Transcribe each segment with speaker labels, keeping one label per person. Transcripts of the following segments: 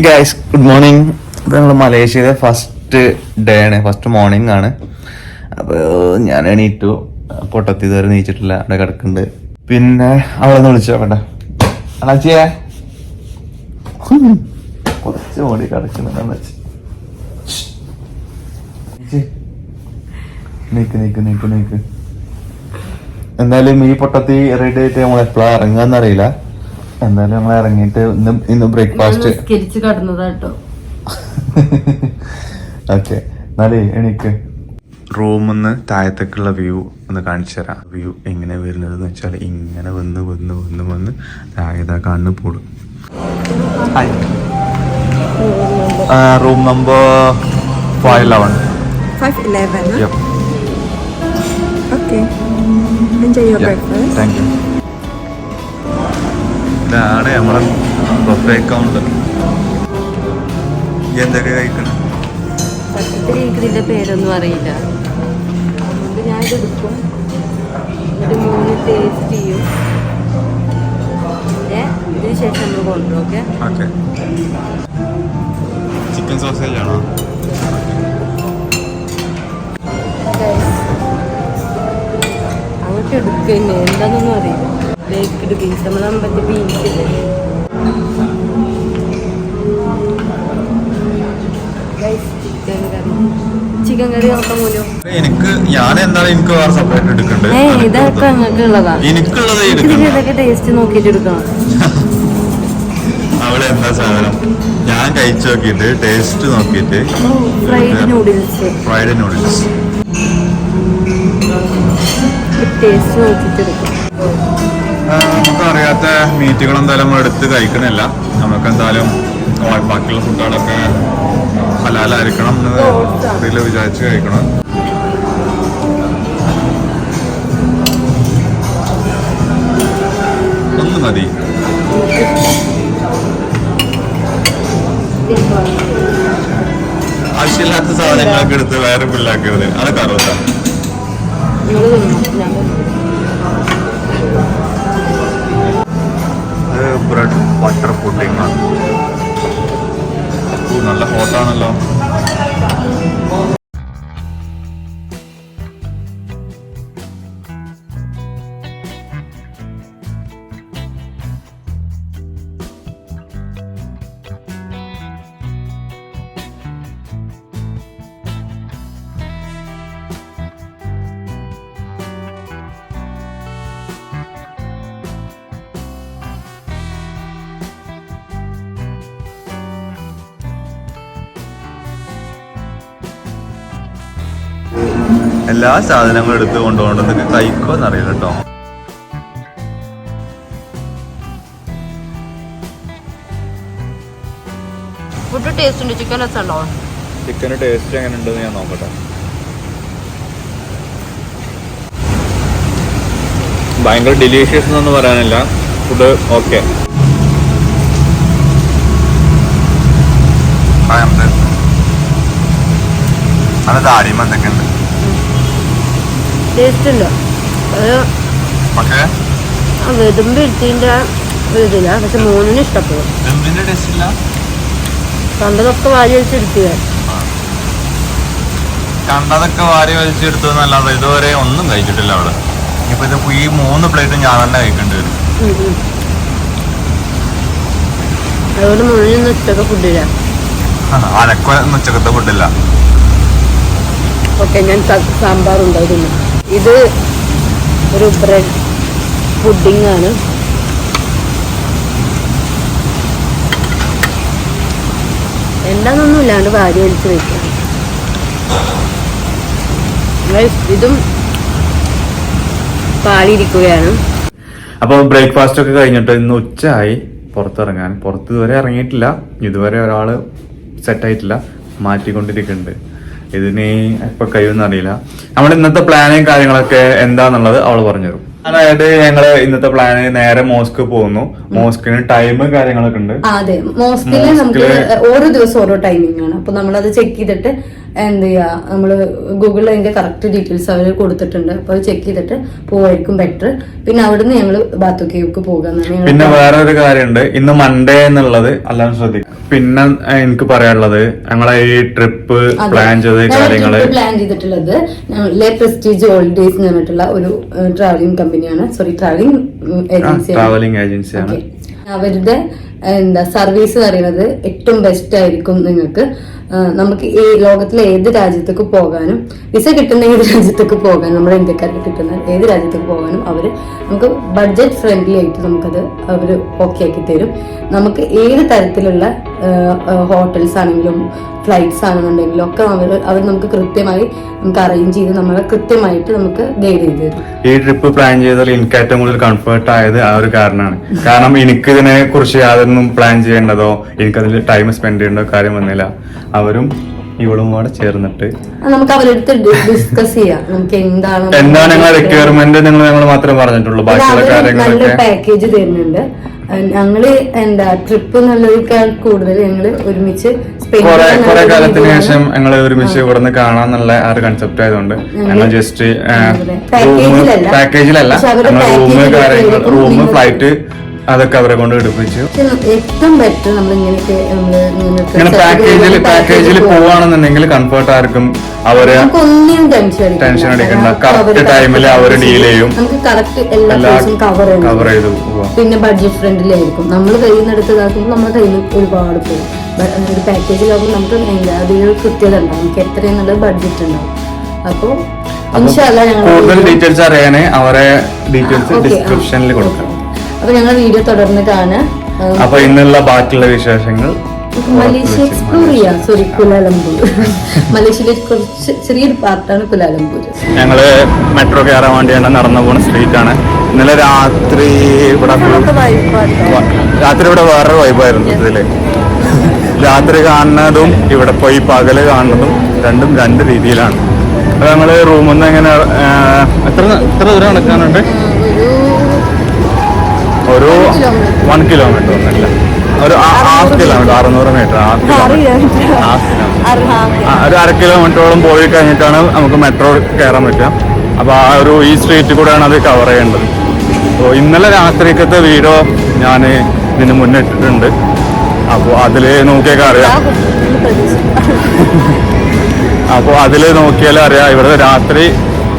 Speaker 1: Guys good morning. ഇപ്പൊ ഞങ്ങൾ മലേഷ്യയിലെ ഫസ്റ്റ് ഡേ ആണ്, ഫസ്റ്റ് മോർണിംഗ് ആണ്. അപ്പോൾ ഞാൻ എണീറ്റു, പൊട്ടത്തി ഇതുവരെ നീച്ചിട്ടില്ല, അവിടെ കിടക്കുന്നുണ്ട്. പിന്നെ അവളെ ഒന്ന് വിളിച്ചോ കേട്ടെ, അണാച്ചിയെ കുറച്ച് ഓടി കിടക്കുന്നുണ്ടെന്ന് വെച്ച്. നീക്ക് നീക്ക് നീക്ക് നീക്ക്. എന്തായാലും ഈ പൊട്ടത്തി റെഡി ആയിട്ട് നമ്മൾ എപ്പോഴാ ഇറങ്ങാന്നറിയില്ല. എന്തായാലും നമ്മൾ ഇറങ്ങിയിട്ട് ഇന്ന് ബ്രേക്ക്ഫാസ്റ്റ്
Speaker 2: കടന്നതാട്ടോ.
Speaker 1: ഓക്കെ, എന്നാലേ എനിക്ക് റൂമിന്ന് താഴത്തേക്കുള്ള വ്യൂ ഒന്ന് കാണിച്ചു തരാം. വ്യൂ എങ്ങനെ വരുന്നത് എന്ന് വെച്ചാൽ ഇങ്ങനെ വന്ന് വന്ന് വന്ന് വന്ന് താഴെ കണ്ണ് പോടും. Room number 511.
Speaker 3: 511. Yep. Okay. Enjoy your breakfast.
Speaker 1: Thank you. ഇതാണ് നമ്മളെ ബഫേ കൗണ്ടർ. എന്തൊക്കെ കഴിക്കണം?
Speaker 2: സത്യത്തിൽ എനിക്കിതിന്റെ പേരൊന്നും അറിയില്ല, അതുകൊണ്ട് ഞാനിത് എടുക്കും, എന്നിട്ട് 3 ടേസ്റ്റ് ചെയ്യും, ഇതിന് ശേഷം നമ്മൾ കൊണ്ടുവരും. ഓക്കെ.
Speaker 1: ചിക്കൻ സോസേജ് ആണോ?
Speaker 2: അങ്ങോട്ട് എടുക്കന്നെ, എന്താണെന്നൊന്നും അറിയില്ല. ബേക്ക്ഡ് ബീൻസ്, നമ്മളെ മറ്റേ ബീൻസ് ഇല്ലേ, ചിക്കൻ കറി നോക്കാൻ പോലും.
Speaker 1: ഞാൻ എന്താണ് എനിക്ക് വേറെ സെപ്പറേറ്റ് എടുക്കണ്ടേ?
Speaker 2: ഇതൊക്കെ അങ്ങക്ക് ഉള്ളതാ,
Speaker 1: എനിക്കുള്ളത്
Speaker 2: ഇതൊക്കെ ടേസ്റ്റ് നോക്കിട്ട് എടുക്കണം.
Speaker 1: അവിടെ എന്താ സാധനം ഞാൻ കഴിച്ചു നോക്കിയിട്ട് ടേസ്റ്റ് നോക്കിയിട്ട്
Speaker 2: ഫ്രൈഡ് നൂഡിൽസ് ടേസ്റ്റ് നോക്കിട്ട് എടുക്കണം.
Speaker 1: നമുക്ക് അറിയാത്ത മീറ്റുകൾ എന്തായാലും നമ്മൾ എടുത്ത് കഴിക്കണില്ല. നമുക്ക് എന്തായാലും ബാക്കിയുള്ള ഫുഡുകളൊക്കെ ഹലാലായിരിക്കണം എന്ന് വിചാരിച്ച് കഴിക്കണം. ഒന്ന് മതി. ആവശ്യമില്ലാത്ത സാധനങ്ങളൊക്കെ എടുത്ത് വേറെ ബില്ലാക്കരുത്. അതൊക്കെ അറിയാം. ബ്രെഡ് ബട്ടർ പുഡിംഗ് ആണ്. നല്ല ഹോട്ടാണല്ലോ. എല്ലാ സാധനങ്ങളും എടുത്ത് കൊണ്ടുപോകണ്ടെന്നൊക്കെ കഴിക്കുമെന്ന് അറിയില്ല കേട്ടോ.
Speaker 2: ഫുഡ് ടേസ്റ്റ് ഉണ്ട്. ചിക്കൻ രസമുണ്ടോ?
Speaker 1: ചിക്കന് ടേസ്റ്റ് എങ്ങനെ ഉണ്ടെന്ന് ഞാൻ നോക്കട്ടെ. ഭയങ്കര ഡെലീഷ്യസ് എന്നൊന്നും പറയാനില്ല, ഫുഡ് ഓക്കെ. അത് താടിയും എന്തൊക്കെ ഉണ്ട്,
Speaker 2: ടേസ്റ്റ് ഉണ്ട്.
Speaker 1: പക്ഷേ
Speaker 2: വെതുമ്പ് ഇരുത്തിന്റെ ഇതില്ല, പക്ഷെ 3 ഇഷ്ടപ്പെടും. കണ്ടതൊക്കെ വാരി വലിച്ചെടുക്കുക,
Speaker 1: കണ്ടതൊക്കെ വാരി വലിച്ചെടുത്തു എന്നല്ലാതെ ഇതുവരെ ഒന്നും കഴിച്ചിട്ടില്ല അവിടെ. ഇനിയിപ്പോ ഇത് ഈ 3 പ്ലേറ്റ് ഞാൻ തന്നെ കഴിക്കേണ്ടി വരും.
Speaker 2: അതുകൊണ്ട് മുഴുവൻ ഉച്ചക്ക് ഫുഡില്ല.
Speaker 1: അനക്കൊന്നും ഉച്ചക്കത്തെ ഫുഡില്ല.
Speaker 2: ഓക്കെ, ഞാൻ സാമ്പാർ ഉണ്ടായിരുന്നു. ഇത് ഒരു ബ്രെഡ് പുഡിംഗ് ആണ്. എന്താണെന്നൊന്നും ഇല്ലാണ്ട് വാരി വലിച്ച് വയ്ക്കാം. ഇതും പാലിരിക്കുകയാണ്.
Speaker 1: അപ്പോൾ ബ്രേക്ക്ഫാസ്റ്റ് ഒക്കെ കഴിഞ്ഞിട്ട് ഇന്ന് ഉച്ചയായി പുറത്തിറങ്ങാൻ. പുറത്ത് ഇതുവരെ ഇറങ്ങിയിട്ടില്ല, ഇതുവരെ ഒരാൾ സെറ്റായിട്ടില്ല, മാറ്റിക്കൊണ്ടിരിക്കുന്നുണ്ട്. ഇതിന് എപ്പോൾ കഴിയുമെന്ന് അറിയില്ല. നമ്മുടെ ഇന്നത്തെ പ്ലാനും കാര്യങ്ങളൊക്കെ എന്താന്നുള്ളത് അവള് പറഞ്ഞുതരും. അതായത് ഞങ്ങള് ഇന്നത്തെ പ്ലാന് നേരെ മോസ്ക് പോകുന്നു. മോസ്കിന് ടൈമും കാര്യങ്ങളൊക്കെ ഉണ്ട്.
Speaker 2: അതെ, മോസ്കില് നമുക്ക് ഓരോ ദിവസം ഓരോ ടൈമിംഗ് ആണ്. അപ്പൊ നമ്മളത് ചെക്ക് ചെയ്തിട്ട് എന്ത് ചെയ്യുക, നമ്മൾ ഗൂഗിളിൽ അതിന്റെ കറക്റ്റ് ഡീറ്റെയിൽസ് അവർ കൊടുത്തിട്ടുണ്ട്. അപ്പോൾ അത് ചെക്ക് ചെയ്തിട്ട് പോവായിരിക്കും ബെറ്റർ. പിന്നെ അവിടുന്ന് ഞങ്ങൾ ബാത്തു കേവ്ക്ക് പോകാന്നാണ്.
Speaker 1: പിന്നെ വേറെ ഒരു കാര്യമുണ്ട്, ഇന്ന് മൺഡേ എന്നുള്ളത് എല്ലാവരും ശ്രദ്ധിക്കും. പിന്നെ എനിക്ക് പറയാനുള്ളത്, ഞങ്ങളെ ഈ ട്രിപ്പ് പ്ലാൻ ചെയ്ത കാര്യങ്ങള്
Speaker 2: പ്ലാൻ ചെയ്തിട്ടുള്ളത് ലേ പ്രസ്റ്റീജ് ഹോളിഡേയ്സ് എന്ന് പറഞ്ഞിട്ടുള്ള ഒരു ട്രാവലിംഗ് കമ്പനിയാണ്, ട്രാവലിംഗ് ഏജൻസിയാണ്. അവരുടെ സർവീസ് പറയുന്നത് ഏറ്റവും ബെസ്റ്റ് ആയിരിക്കും നിങ്ങൾക്ക്. നമുക്ക് ഈ ലോകത്തിലെ ഏത് രാജ്യത്തേക്ക് പോകാനും, വിസ കിട്ടുന്ന ഏത് രാജ്യത്തേക്ക് പോകാനും, നമ്മുടെ ഇന്ത്യക്കാർക്ക് കിട്ടുന്ന ഏത് രാജ്യത്തേക്ക് പോകാനും അവര് നമുക്ക് ബഡ്ജറ്റ് ഫ്രണ്ട്ലി ആയിട്ട് നമുക്കത് അവര് ഓക്കെ ആക്കി തരും. നമുക്ക് ഏത് തരത്തിലുള്ള ഹോട്ടൽസ് ആണെങ്കിലും ഫ്ലൈറ്റ്സ് ആണെന്നുണ്ടെങ്കിലും ഒക്കെ അവർ നമുക്ക് കൃത്യമായി നമുക്ക് അറേഞ്ച് ചെയ്ത് നമ്മളെ കൃത്യമായിട്ട് നമുക്ക് ഗൈഡ് ചെയ്ത് തരും.
Speaker 1: ഈ ട്രിപ്പ് പ്ലാൻ ചെയ്താൽ എനിക്ക് ഏറ്റവും കൂടുതൽ കംഫർട്ട് ആയത് ആ ഒരു കാരണമാണ്. കാരണം എനിക്ക് ഇതിനെ കുറിച്ച് യാതൊന്നും പ്ലാൻ ചെയ്യേണ്ടതോ എനിക്കതിൽ ടൈം സ്പെൻഡ് ചെയ്യേണ്ടോ കാര്യം വന്നില്ല. അവരും ഇവളും കൂടെ ചേർന്നിട്ട്
Speaker 2: നമുക്ക് അവരെടുത്ത് ഡിസ്കസ് ചെയ്യാം നമുക്ക്
Speaker 1: എന്താണ് നിങ്ങളെ റിക്വയർമെന്റ് നിങ്ങൾ മാത്രമേ പറഞ്ഞിട്ടുള്ളൂ. ബാക്കിയുള്ള കാര്യങ്ങളൊക്കെ
Speaker 2: പാക്കേജ് തരുന്നുണ്ട്. ഞങ്ങള് ട്രിപ്പ് എന്നുള്ളതിനേക്കാൾ കൂടുതൽ ഞങ്ങള് ഒരുമിച്ച്
Speaker 1: കുറെ കാലത്തിന് ശേഷം ഞങ്ങള് ഒരുമിച്ച് ഇവിടുന്ന് കാണാന്നുള്ള ആ ഒരു കൺസെപ്റ്റ് ആയതുകൊണ്ട് ഞങ്ങൾ ജസ്റ്റ് പാക്കേജിലല്ല, റൂം ഫ്ലൈറ്റ് അതൊക്കെ അവരെ കൊണ്ട് എടുപ്പിച്ചു.
Speaker 2: ഏറ്റവും ബെറ്റർ നമ്മൾ
Speaker 1: ഇങ്ങനെ പാക്കേജിൽ പോവാണെന്നുണ്ടെങ്കിൽ കംഫർട്ട് ആർക്കും അവര് ടെൻഷൻ അടിക്കണ്ട. കറക്റ്റ് ടൈമിൽ അവര് ഡീൽ ചെയ്യും,
Speaker 2: നമുക്ക് കറക്റ്റ് എല്ലാ
Speaker 1: കവർ ചെയ്തു.
Speaker 2: പിന്നെ ബഡ്ജറ്റ് ഫ്രണ്ട്ലി ആയിരിക്കും. നമ്മൾ കയ്യിൽ നിന്ന് എടുത്തതാക്കുമ്പോൾ നമ്മുടെ കയ്യിൽ ഒരുപാട് പോകും. ഒരു പാക്കേജിലാകുമ്പോൾ നമുക്ക് അധികം കൃത്യത ഉണ്ടാവും, നമുക്ക് എത്രയെന്നുള്ള ബഡ്ജറ്റ് ഉണ്ടാവും. അപ്പൊ
Speaker 1: കൂടുതൽ ഡീറ്റെയിൽസ് അറിയാനേ അവരെ ഡീറ്റെയിൽസ് ഡിസ്ക്രിപ്ഷനിൽ കൊടുക്കാം.
Speaker 2: അപ്പൊ ഞങ്ങൾ വീഡിയോ തുടർന്ന് കാണാം.
Speaker 1: അപ്പൊ ഇന്നുള്ള ബാക്കിയുള്ള വിശേഷങ്ങൾ
Speaker 2: മലേഷ്യ എക്സ്പ്ലോർ ചെയ്യാം. കുലാലംപൂർ മലേഷ്യയിലെ കുറച്ച് ചെറിയൊരു പാർട്ടാണ് കുലാലംപൂർ.
Speaker 1: ഞങ്ങള് മെട്രോ കയറാൻ വേണ്ടിയാണ് നടന്നു പോകുന്ന സ്ട്രീറ്റ് ആണ്. ഇന്നലെ രാത്രി ഇവിടെ വേറൊരു വൈബായിരുന്നു. ഇതില് രാത്രി കാണുന്നതും ഇവിടെ പോയി പകല് കാണുന്നതും രണ്ടും രണ്ട് രീതിയിലാണ്. അപ്പൊ ഞങ്ങള് റൂമിൽ നിന്ന് എങ്ങനെ എത്ര ദൂരം നടക്കാനുണ്ട്? ഒരു 1 കിലോമീറ്റർ ഒന്നല്ല, ഒരു 1/2 കിലോമീറ്റർ, 600 മീറ്റർ, ഒരു 1/2 കിലോമീറ്ററോളം പോയി കഴിഞ്ഞിട്ടാണ് നമുക്ക് മെട്രോ കയറാൻ പറ്റുക. അപ്പൊ ആ ഒരു ഈ സ്ട്രീറ്റിൽ കൂടെയാണ് അത് കവർ ചെയ്യേണ്ടത്. അപ്പോൾ ഇന്നലെ രാത്രിക്കത്തെ വീഡിയോ ഞാൻ ഇതിന് മുന്നേ ഇട്ടിട്ടുണ്ട്. അപ്പോൾ അതിൽ നോക്കിയൊക്കെ അറിയാം. അപ്പോൾ അതിൽ നോക്കിയാലും അറിയാം ഇവിടെ രാത്രി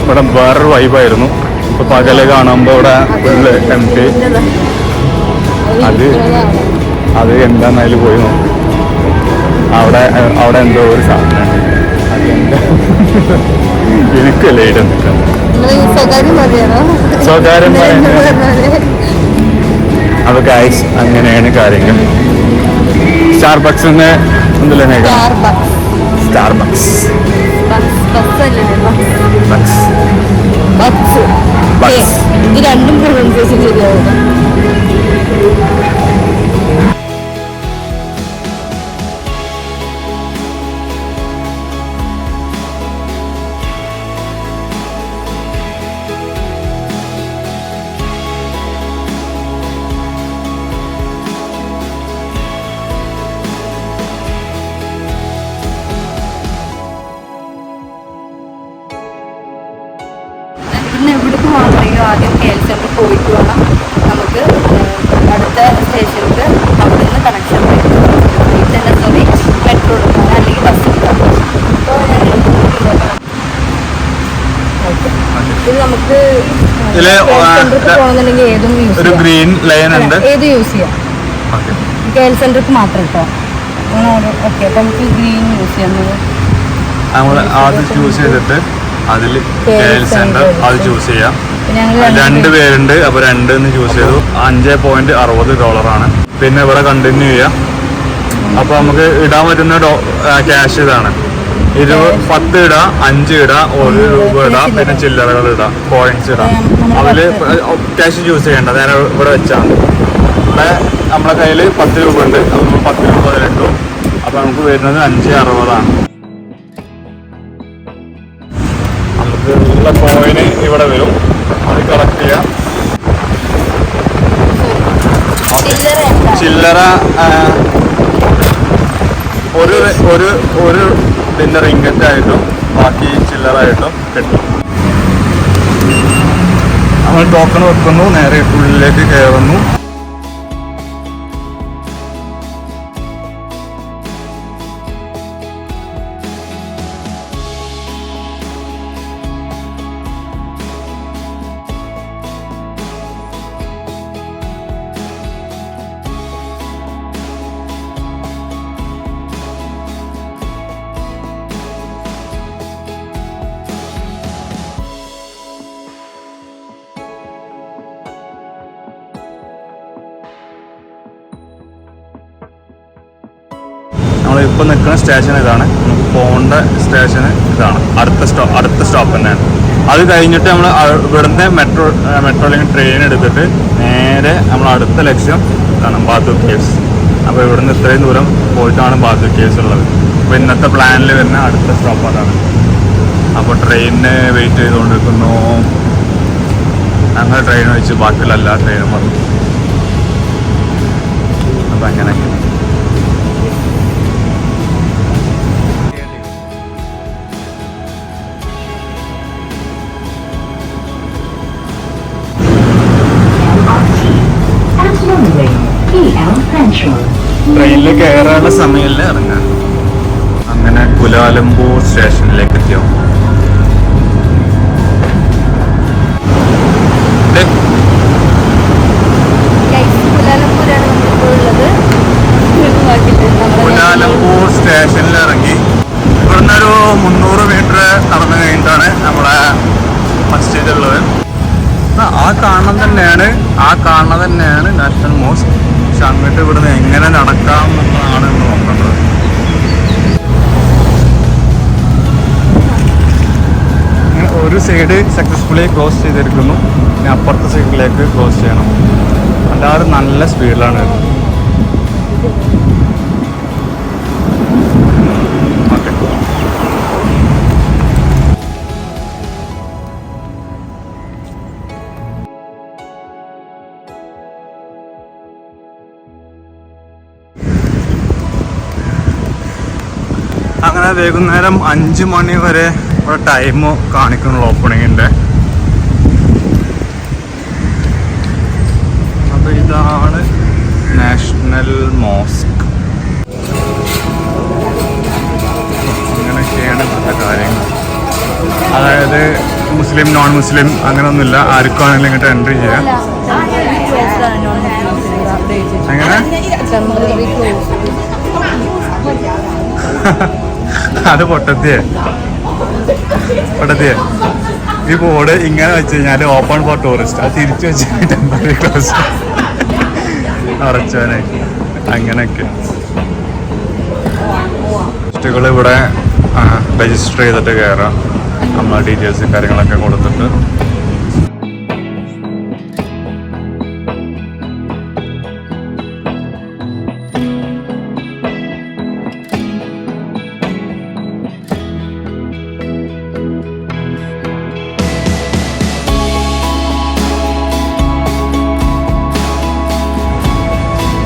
Speaker 1: ഇവിടെ വേറൊരു വൈബായിരുന്നു. ഇപ്പൊ പകല് കാണുമ്പോ ഇവിടെ ഫുള്ള് എംടി. അത് എന്താന്നതിൽ പോയി നോക്കും. അവിടെ എന്തോ ഒരു സാധനം എനിക്കല്ലേ ഇവിടെ നിൽക്കാം. സ്വകാര്യം അപ്പൊ ഗൈസ് അങ്ങനെയാണ് കാര്യങ്ങൾ. സ്റ്റാർബക്സിന്റെ എന്തില്ലേ സ്റ്റാർബക്സ്
Speaker 2: ഇത് രണ്ടും പ്രൊനൗൺസിയേഷൻ ശരിയാവും. എവിടേക്ക് പോകണമെങ്കിലും ആദ്യം KL സെന്റർ പോയിട്ട് വേണം നമുക്ക് അടുത്ത സ്റ്റേഷനിൽ അവിടെ നിന്ന് കണക്ഷൻ മെട്രോ എടുക്കാൻ അല്ലെങ്കിൽ ബസ് എടുക്കാം. ഇത് നമുക്ക് പോകണമെന്നുണ്ടെങ്കിൽ ഏതും ഏത് യൂസ് ചെയ്യാം. KL സെന്റർക്ക് മാത്രം കേട്ടോ. ഓക്കെ, അപ്പൊ നമുക്ക് ഗ്രീൻ യൂസ് ചെയ്യാം.
Speaker 1: ആദ്യം ചൂസ് ചെയ്തിട്ട് അതിൽ KL സെന്റർ അത് ചൂസ് ചെയ്യാം. 2 പേരുണ്ട്, അപ്പൊ 2 ചൂസ് ചെയ്തു. $5.60 പിന്നെ ഇവിടെ കണ്ടിന്യൂ ചെയ്യാം. അപ്പൊ നമുക്ക് ഇടാൻ പറ്റുന്ന ക്യാഷ് ഇതാണ്. 10 ഇടാം, 5 ഇടാം, ₹1 ഇടാം, പിന്നെ ചില്ലറകൾ ഇടാം, കോയിൻസ് ഇടാം. അതില് ക്യാഷ് ചൂസ് ചെയ്യേണ്ട, നേരെ ഇവിടെ വെച്ചാൽ ഇവിടെ നമ്മളെ കയ്യിൽ ₹10 ഉണ്ട്. അപ്പൊ നമ്മൾ ₹10 ഇട്ടു. അപ്പൊ നമുക്ക് വരുന്നത് $5.60. ഉള്ള കോയിന് ഇവിടെ വരും, അത് കളക്ട് ചെയ്യാം. ചില്ലറ ഒരു പിന്നെ റിങ്കറ്റ് ആയിട്ടും ബാക്കി ചില്ലറായിട്ടും കിട്ടും. നമ്മൾ ടോക്കൺ വെക്കുന്നു, നേരെ ഉള്ളിലേക്ക് കയറുന്നു. നമ്മളിപ്പോൾ നിൽക്കുന്ന സ്റ്റേഷൻ ഇതാണ്, നമുക്ക് പോകേണ്ട സ്റ്റേഷൻ ഇതാണ്. അടുത്ത സ്റ്റോപ്പ് തന്നെയാണ്. അത് കഴിഞ്ഞിട്ട് നമ്മൾ ഇവിടുന്ന് മെട്രോ അല്ലെങ്കിൽ ട്രെയിൻ എടുത്തിട്ട് നേരെ നമ്മൾ അടുത്ത ലക്ഷ്യം ഇതാണ് ബാത്തു കേവ്സ്. അപ്പോൾ ഇവിടുന്ന് ഇത്രയും ദൂരം പോയിട്ടാണ് ബാത്തു കേവ്സ് ഉള്ളത്. അപ്പോൾ ഇന്നത്തെ പ്ലാനിൽ വരുന്ന അടുത്ത സ്റ്റോപ്പ് അതാണ്. അപ്പോൾ ട്രെയിനിന് വെയിറ്റ് ചെയ്തുകൊണ്ടിരിക്കുന്നു. ഞങ്ങൾ ട്രെയിൻ വെച്ച് ബാക്കിയുള്ള എല്ലാ ട്രെയിനും വന്നു. അപ്പം അങ്ങനെ ട്രെയിനിൽ കയറാനുള്ള സമയമില്ല, ഇറങ്ങാൻ. അങ്ങനെ കുലാലംപൂർ സ്റ്റേഷനിലേക്ക് എത്തിയോ. കുലാലംപൂർ സ്റ്റേഷനിൽ ഇറങ്ങി ഇവിടുന്ന് ഒരു 300 മീറ്റർ നടന്നു കഴിഞ്ഞിട്ടാണ് നമ്മുടെ മസ്ജിദ് ഉള്ളത്. ആ കാണുന്നത് തന്നെയാണ് നാഷണൽ മോസ്ക്. പക്ഷെ അങ്ങോട്ട് ഇവിടുന്ന് എങ്ങനെ നടക്കാം എന്നുള്ളതാണ് ഇന്ന് നോക്കേണ്ടത്. അങ്ങനെ ഒരു സൈഡ് സക്സസ്ഫുള്ളി ക്ലോസ് ചെയ്തിരിക്കുന്നു, ഇനി അപ്പുറത്തെ സൈഡിലേക്ക് ക്ലോസ് ചെയ്യണം. എല്ലാവരും നല്ല സ്പീഡിലാണ് വരുന്നത്. അങ്ങനെ വൈകുന്നേരം 5 മണി വരെ ഇവിടെ ടൈം കാണിക്കുന്നുള്ളൂ ഓപ്പണിങ്ങിൻ്റെ. അപ്പോൾ ഇതാണ് നാഷണൽ മോസ്ക്. അങ്ങനെയൊക്കെയാണ് ഇവിടുത്തെ കാര്യങ്ങൾ. അതായത് മുസ്ലിം നോൺ മുസ്ലിം അങ്ങനെയൊന്നുമില്ല, ആർക്കും ആണെങ്കിലും ഇങ്ങോട്ട് എൻട്രി ചെയ്യാം. എങ്ങനെ അത് പൊട്ടത്തിയേ ഈ ബോർഡ് ഇങ്ങനെ വെച്ച് കഴിഞ്ഞാൽ ഓപ്പൺ ഫോർ ടൂറിസ്റ്റ്, അത് തിരിച്ചു വെച്ച് ടെമ്പററി ക്ലോസ് ഉറച്ചോനെ. അങ്ങനെയൊക്കെ ടൂറിസ്റ്റുകൾ ഇവിടെ രജിസ്റ്റർ ചെയ്തിട്ട് കയറാം. നമ്മളെ ഡീറ്റെയിൽസും കാര്യങ്ങളൊക്കെ കൊടുത്തിട്ട്.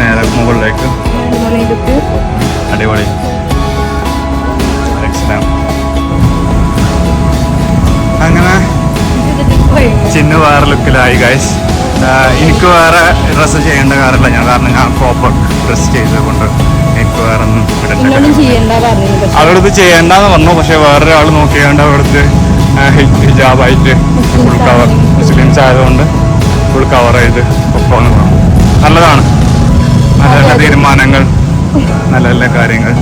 Speaker 1: നേരെ മുകളിലേക്ക്. അടിപൊളി. അങ്ങനെ ചിന്നു വേറെ ലുക്കിലായി ഗൈസ്. എനിക്ക് വേറെ ഡ്രസ്സ് ചെയ്യേണ്ട കാര്യമില്ല, കാരണം ഞാൻ പ്രോപ്പർ ഡ്രസ് ചെയ്തുകൊണ്ട് എനിക്ക് വേറെ ഒന്നും അവരടുത്ത് ചെയ്യേണ്ടെന്ന് പറഞ്ഞു. പക്ഷെ വേറൊരാൾ നോക്കിയാണ്ട് അവിടുത്തെ ഹിജാബായിട്ട് ഫുൾ കവർ, മുസ്ലിംസ് ആയതുകൊണ്ട് ഫുൾ കവർ ചെയ്ത് പൊക്കോന്ന് പറഞ്ഞു. നല്ലതാണ്, നല്ല നല്ല തീരുമാനങ്ങൾ, നല്ല നല്ല കാര്യങ്ങൾ.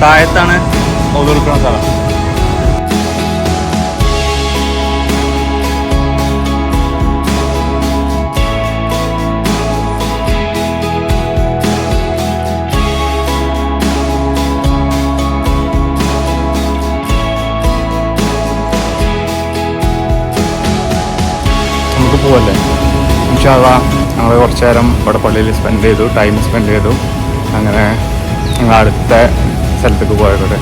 Speaker 1: താഴത്താണ് ഒതുർക്കുന്ന സ്ഥലം. നമുക്ക് പോവല്ലേ. ഇൻഷാ അല്ലാഹ് ഞങ്ങൾ കുറച്ച് നേരം ഇവിടെ പള്ളിയിൽ ടൈം സ്പെൻഡ് ചെയ്തു. അങ്ങനെ ഞങ്ങൾ അടുത്ത സ്ഥലത്തേക്ക് പോയത്.